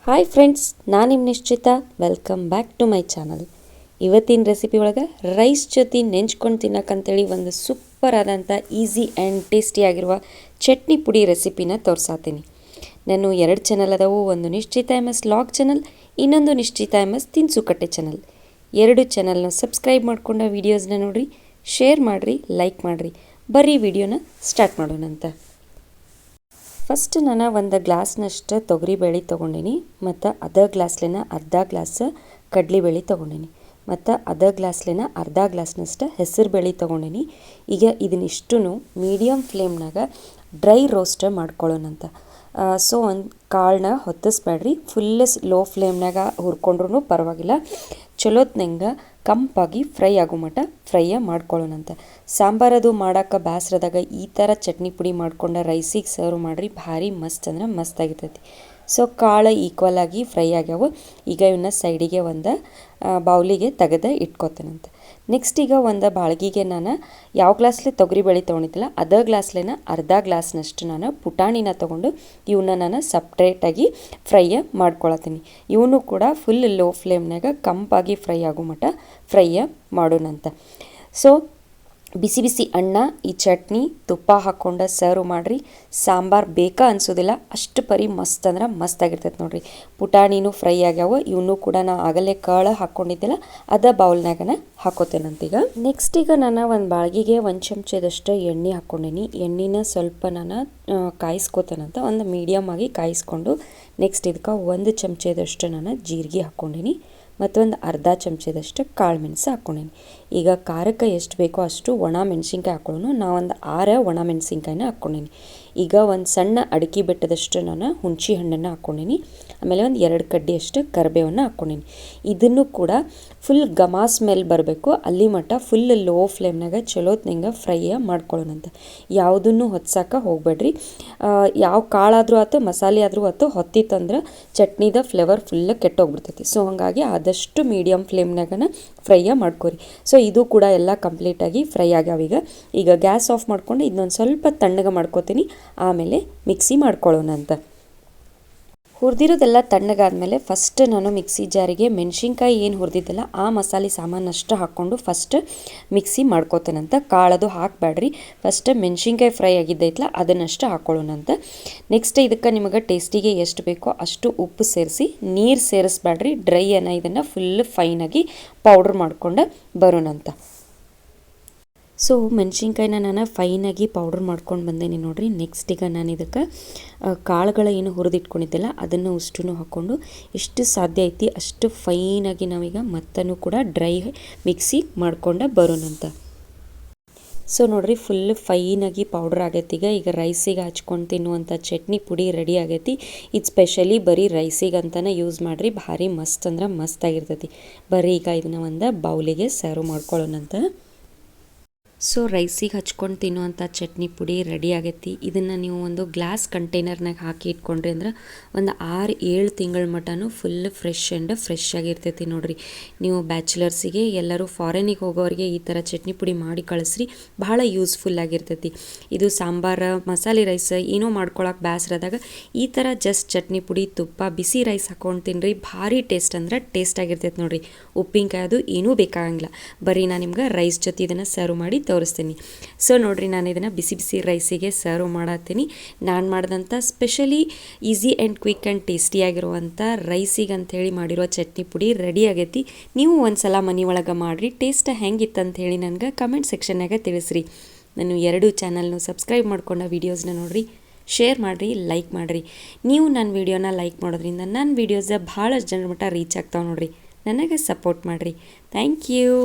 Hi friends, ನಾನು ನಿಮ್ಮ Nishchita. Welcome back to my channel. ಇವತ್ತಿನ ರೆಸಿಪಿ ಒಳಗೆ ರೈಸ್ ಜೊತೆ ನೆಂಚ್ಕೊಂಡು ತಿನ್ನಕ್ಕಂತೇಳಿ ಒಂದು ಸೂಪರ್ ಆದಂಥ ಈಸಿ ಆ್ಯಂಡ್ ಟೇಸ್ಟಿಯಾಗಿರುವ ಚಟ್ನಿ ಪುಡಿ ರೆಸಿಪಿನ ತೋರಿಸಾತೀನಿ. ನಾನು 2 ಚಾನಲ್ ಅದಾವು. ಒಂದು ನಿಶ್ಚಿತ MS ಲಾಗ್ ಚಾನಲ್, ಇನ್ನೊಂದು ನಿಶ್ಚಿತ MS ತಿನ್ಸುಕಟ್ಟೆ ಚಾನಲ್. 2 ಚಾನಲ್ನ ಸಬ್ಸ್ಕ್ರೈಬ್ ಮಾಡ್ಕೊಂಡ ವೀಡಿಯೋಸ್ನ ನೋಡಿರಿ, ಶೇರ್ ಮಾಡಿರಿ, ಲೈಕ್ ಮಾಡಿರಿ. ಬರ್ರಿ ವಿಡಿಯೋನ ಸ್ಟಾರ್ಟ್ ಮಾಡೋಣಂತ. ಫಸ್ಟ್ ನಾನು ಒಂದು ಗ್ಲಾಸ್ನಷ್ಟು ತೊಗರಿಬೇಳೆ ತೊಗೊಂಡಿನಿ, ಮತ್ತು ಅದೇ ಗ್ಲಾಸ್ಲಿನ ಅರ್ಧ ಗ್ಲಾಸ್ ಕಡಲೆಬೇಳೆ ತೊಗೊಂಡಿನಿ, ಮತ್ತು ಅದೇ ಗ್ಲಾಸ್ಲಿನ ಅರ್ಧ ಗ್ಲಾಸ್ನಷ್ಟು ಹೆಸರು ಬೇಳೆ ತೊಗೊಂಡಿನಿ. ಈಗ ಇದನ್ನಿಷ್ಟು ಮೀಡಿಯಮ್ ಫ್ಲೇಮ್ನಾಗ ಡ್ರೈ ರೋಸ್ಟ್ ಮಾಡ್ಕೊಳ್ಳೋಣಂತ. ಸೊ ಒಂದು ಕಾಳನ್ನ ಹೊತ್ತಿಸ್ಬೇಡ್ರಿ, ಫುಲ್ ಲೋ ಫ್ಲೇಮ್ನಾಗ ಹುರ್ಕೊಂಡ್ರೂ ಪರವಾಗಿಲ್ಲ. ಚಲೋತ್ನಂಗೆ ಕಂಪಾಗಿ ಫ್ರೈ ಆಗೋ ಮಟ್ಟ ಫ್ರೈಯ ಮಾಡ್ಕೊಳ್ಳೋಣಂತ. ಸಾಂಬಾರದು ಮಾಡೋಕೆ ಬೇಸ್ರದಾಗ ಈ ಥರ ಚಟ್ನಿ ಪುಡಿ ಮಾಡ್ಕೊಂಡು ರೈಸಿಗೆ ಸರ್ವ್ ಮಾಡಿರಿ, ಭಾರಿ ಮಸ್ತ್ ಅಂದ್ರೆ ಮಸ್ತ್ ಆಗಿರ್ತೈತಿ. ಸೊ ಕಾಳು ಈಕ್ವಲ್ ಆಗಿ ಫ್ರೈ ಆಗ್ಯಾವು. ಈಗ ಇವನ್ನ ಸೈಡಿಗೆ ಒಂದು ಬೌಲಿಗೆ ತೆಗೆದು ಇಟ್ಕೋತೇನಂತ. ನೆಕ್ಸ್ಟ್ ಈಗ ಒಂದು ಬಾಳ್ಗಿಗೆ ನಾನು ಯಾವ ಗ್ಲಾಸ್ಲೆ ತೊಗರಿಬೇಳೆ ತೊಗೊಂಡಿದ್ದಿಲ್ಲ ಅದೇ ಗ್ಲಾಸ್ಲೇನ ಅರ್ಧ ಗ್ಲಾಸ್ನಷ್ಟು ನಾನು ಪುಟಾಣಿನ ತೊಗೊಂಡು ಇವನ್ನ ನಾನು ಸಪ್ರೇಟಾಗಿ ಫ್ರೈಯ ಮಾಡ್ಕೊಳತ್ತೀನಿ. ಇವನು ಕೂಡ ಫುಲ್ ಲೋ ಫ್ಲೇಮ್ನಾಗ ಕಂಪಾಗಿ ಫ್ರೈ ಆಗೋ ಮಟ್ಟ ಫ್ರೈಯ ಮಾಡೋಣಂತ. ಸೊ ಬಿಸಿ ಬಿಸಿ ಅನ್ನ, ಈ ಚಟ್ನಿ, ತುಪ್ಪ ಹಾಕ್ಕೊಂಡು ಸರ್ವ್ ಮಾಡಿರಿ. ಸಾಂಬಾರು ಬೇಕಾ ಅನಿಸೋದಿಲ್ಲ, ಅಷ್ಟು ಪರಿ ಮಸ್ತ್ ಅಂದ್ರೆ ಮಸ್ತ್ ಆಗಿರ್ತೈತೆ ನೋಡಿರಿ. ಪುಟಾಣಿನೂ ಫ್ರೈ ಆಗ್ಯಾವ. ಇವನು ಕೂಡ ನಾ ಆಗಲೇ ಕಾಳು ಹಾಕ್ಕೊಂಡಿದ್ದಿಲ್ಲ ಅದ ಬೌಲ್ನಾಗನ ಹಾಕೋತೇನಂತೀಗ. ನೆಕ್ಸ್ಟ್ ಈಗ ನಾನು ಒಂದು ಬಾಳ್ಗಿಗೆ 1 ಚಮಚದಷ್ಟು ಎಣ್ಣೆ ಹಾಕ್ಕೊಂಡೀನಿ. ಎಣ್ಣೆನ ಸ್ವಲ್ಪ ನಾನು ಕಾಯಿಸ್ಕೋತೇನಂತ, ಒಂದು ಮೀಡಿಯಮ್ ಆಗಿ ಕಾಯಿಸ್ಕೊಂಡು ನೆಕ್ಸ್ಟ್ ಇದಕ್ಕೆ 1 ಚಮಚದಷ್ಟು ನಾನು ಜೀರಿಗೆ ಹಾಕ್ಕೊಂಡೀನಿ, ಮತ್ತೊಂದು ಅರ್ಧ ಚಮಚದಷ್ಟು ಕಾಳು ಮೆಣಸು ಹಾಕ್ಕೊಂಡೀನಿ. ಈಗ ಖಾರಕ್ಕೆ ಎಷ್ಟು ಬೇಕೋ ಅಷ್ಟು ಒಣ ಮೆಣಸಿನ್ಕಾಯಿ ಹಾಕೊಳ್ಳೋಣ. ನಾವೊಂದು 6 ಒಣ ಮೆಣಸಿನ್ಕಾಯಿನ ಹಾಕ್ಕೊಂಡೀನಿ. ಈಗ ಒಂದು ಸಣ್ಣ ಅಡಿಕೆ ಬೆಟ್ಟದಷ್ಟು ನಾನು ಹುಣಸೆ ಹಣ್ಣನ್ನು ಹಾಕ್ಕೊಂಡೀನಿ. ಆಮೇಲೆ ಒಂದು 2 ಕಡ್ಡಿಯಷ್ಟು ಕರಿಬೇವನ್ನು ಹಾಕ್ಕೊಂಡೀನಿ. ಇದನ್ನು ಕೂಡ ಫುಲ್ ಘಮ ಸ್ಮೆಲ್ ಬರಬೇಕು, ಅಲ್ಲಿ ಮಟ್ಟ ಫುಲ್ ಲೋ ಫ್ಲೇಮ್ನಾಗ ಚಲೋತ್ನಂಗೆ ಫ್ರೈಯ ಮಾಡ್ಕೊಳ್ಳೋಣಂತ. ಯಾವುದನ್ನು ಹೊತ್ಸಕ್ಕೆ ಹೋಗಬೇಡ್ರಿ. ಯಾವ ಕಾಳಾದರೂ ಆಯ್ತು, ಮಸಾಲೆ ಆದರೂ ಆಯ್ತು, ಹೊತ್ತಿತ್ತಂದ್ರೆ ಚಟ್ನಿದ ಫ್ಲೇವರ್ ಫುಲ್ ಕೆಟ್ಟೋಗ್ಬಿಡ್ತೈತಿ. ಸೊ ಹಾಗಾಗಿ ಆದಷ್ಟು ಮೀಡಿಯಮ್ ಫ್ಲೇಮ್ನಾಗನ ಫ್ರೈಯ ಮಾಡ್ಕೊರಿ. ಸೊ ಇದು ಕೂಡ ಎಲ್ಲ ಕಂಪ್ಲೀಟಾಗಿ ಫ್ರೈ ಆಗ್ಯಾವೀಗ. ಈಗ ಗ್ಯಾಸ್ ಆಫ್ ಮಾಡ್ಕೊಂಡು ಇದನ್ನೊಂದು ಸ್ವಲ್ಪ ತಣ್ಣಗೆ ಮಾಡ್ಕೋತೀನಿ, ಆಮೇಲೆ ಮಿಕ್ಸಿ ಮಾಡ್ಕೊಳ್ಳೋಣ ಅಂತ. ಹುರಿದಿರೋದೆಲ್ಲ ತಣ್ಣಗಾದ್ಮೇಲೆ ಫಸ್ಟ್ ನಾನು ಮಿಕ್ಸಿ ಜಾರಿಗೆ ಮೆಣಸಿನ್ಕಾಯಿ ಏನು ಹುರಿದಿದ್ದಲ್ಲ ಆ ಮಸಾಲೆ ಸಾಮಾನಷ್ಟು ಹಾಕ್ಕೊಂಡು ಫಸ್ಟ್ ಮಿಕ್ಸಿ ಮಾಡ್ಕೋತೇನಂತ. ಕಾಳದು ಹಾಕಬೇಡ್ರಿ, ಫಸ್ಟ್ ಮೆಣಸಿನ್ಕಾಯಿ ಫ್ರೈ ಆಗಿದ್ದೈತಲ್ಲ ಅದನ್ನಷ್ಟು ಹಾಕ್ಕೊಳ್ಳೋಣಂತ. ನೆಕ್ಸ್ಟ್ ಇದಕ್ಕೆ ನಿಮಗೆ ಟೇಸ್ಟಿಗೆ ಎಷ್ಟು ಬೇಕೋ ಅಷ್ಟು ಉಪ್ಪು ಸೇರಿಸಿ, ನೀರು ಸೇರಿಸ್ಬೇಡ್ರಿ, ಡ್ರೈ ಇದನ್ನು ಫುಲ್ ಫೈನಾಗಿ ಪೌಡ್ರ್ ಮಾಡ್ಕೊಂಡು ಬರೋಣಂತ. ಸೊ ಮೆಣಸಿನ್ಕಾಯಿನ ನಾನು ಫೈನಾಗಿ ಪೌಡ್ರ್ ಮಾಡ್ಕೊಂಡು ಬಂದೇನೆ ನೋಡಿರಿ. ನೆಕ್ಸ್ಟ್ ಈಗ ನಾನು ಇದಕ್ಕೆ ಕಾಳುಗಳ ಏನು ಹುರಿದಿಟ್ಕೊಂಡಿದ್ದೆಲ್ಲ ಅದನ್ನು ಅಷ್ಟು ಹಾಕ್ಕೊಂಡು ಎಷ್ಟು ಸಾಧ್ಯ ಐತಿ ಅಷ್ಟು ಫೈನಾಗಿ ನಾವೀಗ ಮತ್ತೂ ಕೂಡ ಡ್ರೈ ಮಿಕ್ಸಿ ಮಾಡ್ಕೊಂಡು ಬರೋಣಂತ. ಸೊ ನೋಡಿರಿ, ಫುಲ್ ಫೈನಾಗಿ ಪೌಡ್ರ್ ಆಗೈತಿ. ಈಗ ರೈಸಿಗೆ ಹಚ್ಕೊಂಡು ತಿನ್ನುವಂಥ ಚಟ್ನಿ ಪುಡಿ ರೆಡಿ ಆಗೈತಿ. ಇದು ಸ್ಪೆಷಲಿ ಬರೀ ರೈಸಿಗೆ ಅಂತಲೇ ಯೂಸ್ ಮಾಡಿರಿ, ಭಾರಿ ಮಸ್ತ್ ಅಂದ್ರೆ ಮಸ್ತ್ ಆಗಿರ್ತೈತಿ. ಬರೀ ಈಗ ಇದನ್ನು ಒಂದು ಬೌಲಿಗೆ ಸರ್ವ್ ಮಾಡ್ಕೊಳ್ಳೋಣಂತ. ಸೊ ರೈಸಿಗೆ ಹಚ್ಕೊಂಡು ತಿನ್ನುವಂಥ ಚಟ್ನಿ ಪುಡಿ ರೆಡಿ ಆಗೈತಿ. ಇದನ್ನು ನೀವು ಒಂದು ಗ್ಲಾಸ್ ಕಂಟೈನರ್ನಾಗ ಹಾಕಿ ಇಟ್ಕೊಂಡ್ರಿ ಅಂದ್ರೆ ಒಂದು 6-7 ತಿಂಗಳ ಮಟನೂ ಫುಲ್ ಫ್ರೆಶ್ ಆಗಿರ್ತೈತಿ ನೋಡಿರಿ. ನೀವು ಬ್ಯಾಚುಲರ್ಸಿಗೆ ಎಲ್ಲರೂ ಫಾರಿನಿಗೆ ಹೋಗೋರಿಗೆ ಈ ಥರ ಚಟ್ನಿ ಪುಡಿ ಮಾಡಿ ಕಳಿಸ್ರಿ, ಭಾಳ ಯೂಸ್ಫುಲ್ ಆಗಿರ್ತೈತಿ. ಇದು ಸಾಂಬಾರು, ಮಸಾಲೆ ರೈಸ್ ಏನೋ ಮಾಡ್ಕೊಳಕ್ಕೆ ಬೇಸ್ರದಾಗ ಈ ಥರ ಜಸ್ಟ್ ಚಟ್ನಿ ಪುಡಿ, ತುಪ್ಪ, ಬಿಸಿ ರೈಸ್ ಹಾಕ್ಕೊಂಡು ತಿನ್ನಿರಿ, ಭಾರಿ ಟೇಸ್ಟ್ ಅಂದ್ರೆ ಟೇಸ್ಟ್ ಆಗಿರ್ತೈತಿ ನೋಡಿರಿ. ಉಪ್ಪಿನಕಾಯಿ ಅದು ಏನೂ ಬೇಕಾಗಂಗಿಲ್ಲ, ಬರೀ ನಾನು ನಿಮ್ಗೆ ರೈಸ್ ಜೊತೆ ಇದನ್ನು ಸರ್ವ್ ಮಾಡಿ ತೋರಿಸ್ತೀನಿ. ಸೊ ನೋಡಿರಿ, ನಾನು ಇದನ್ನು ಬಿಸಿ ಬಿಸಿ ರೈಸಿಗೆ ಸರ್ವ್ ಮಾಡತ್ತೀನಿ. ನಾನು ಮಾಡಿದಂಥ specially easy and quick and ಟೇಸ್ಟಿಯಾಗಿರುವಂಥ ರೈಸಿಗೆ ಅಂಥೇಳಿ ಮಾಡಿರೋ ಚಟ್ನಿ ಪುಡಿ ರೆಡಿ ಆಗೈತಿ. ನೀವು ಒಂದು ಸಲ ಮನೆ ಒಳಗೆ ಮಾಡಿರಿ, ಟೇಸ್ಟ್ ಹೆಂಗಿತ್ತಂತ ಹೇಳಿ ನನಗೆ ಕಮೆಂಟ್ ಸೆಕ್ಷನ್ನಾಗ ತಿಳಿಸ್ರಿ. ನಾನು 2 ಚಾನಲ್ನು ಸಬ್ಸ್ಕ್ರೈಬ್ ಮಾಡ್ಕೊಂಡ ವೀಡಿಯೋಸ್ನ ನೋಡಿರಿ, ಶೇರ್ ಮಾಡಿರಿ, ಲೈಕ್ ಮಾಡಿರಿ. ನೀವು ನನ್ನ ವೀಡಿಯೋನ ಲೈಕ್ ಮಾಡೋದ್ರಿಂದ ನನ್ನ ವೀಡಿಯೋಸ ಭಾಳಷ್ಟು ಜನರ ಮಟ್ಟ ರೀಚ್ ಆಗ್ತಾವೆ ನೋಡಿರಿ. ನನಗೆ ಸಪೋರ್ಟ್ ಮಾಡಿರಿ. Thank you.